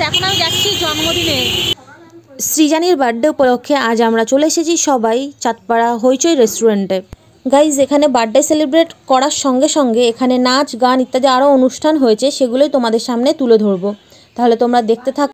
এখন আমি যাচ্ছি জন্মদিনে। সৃজানীর বার্থডে উপলক্ষে আজ আমরা চলে এসেছি সবাই চাঁদপাড়া হইচই রেস্টুরেন্টে। গাইজ এখানে বার্থডে সেলিব্রেট করার সঙ্গে সঙ্গে এখানে নাচ গান ইত্যাদি আরও অনুষ্ঠান হয়েছে, সেগুলোই তোমাদের সামনে তুলে ধরবো। তাহলে তোমরা দেখতে থাকো।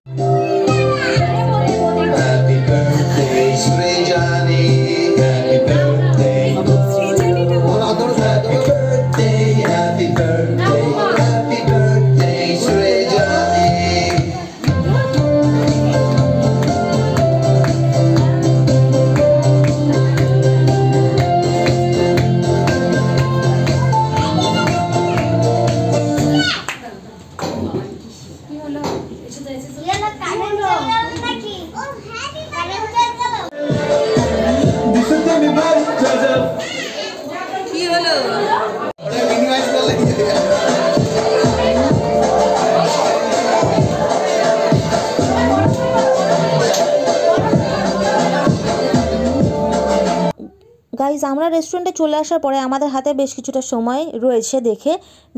গাইজ আমরা রেস্টুরেন্টে চলে আসার পরে আমাদের হাতে বেশ কিছুটা সময় রয়েছে দেখে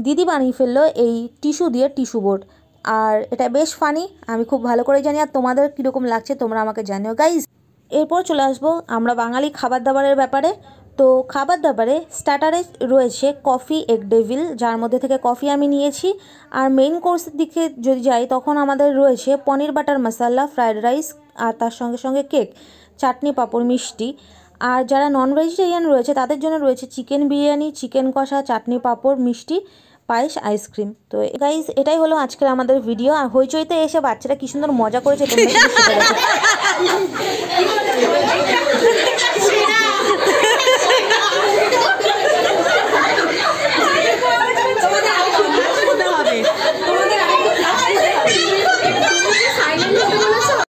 দিদি বানিয়ে ফেললো এই টিস্যু দিয়ে টিস্যু বোর্ড। আর এটা বেশ ফানি, আমি খুব ভালো করে জানি। আর তোমাদের কীরকম লাগছে তোমরা আমাকে জানিও গাইজ। এরপর চলে আসবো আমরা বাঙালি খাবার দাবারের ব্যাপারে। তো খাবার দাবারে স্টার্টারে রয়েছে কফি এগ ডেভিল, যার মধ্যে থেকে কফি আমি নিয়েছি। আর মেইন কোর্সের দিকে যদি যাই তখন আমাদের রয়েছে পনির বাটার মশালা, ফ্রায়েড রাইস, আর তার সঙ্গে সঙ্গে কেক, চাটনি, পাঁপড়, মিষ্টি। আর যারা নন ভেজিটেরিয়ান রয়েছে তাদের জন্য রয়েছে চিকেন বিরিয়ানি, চিকেন কষা, চাটনি, পাঁপড়, মিষ্টি, পায়েস, আইসক্রিম। তো গাইজ এটাই হলো আজকের আমাদের ভিডিও। আর হইচইতে এসে বাচ্চারা কি সুন্দর মজা করেছে তোমরা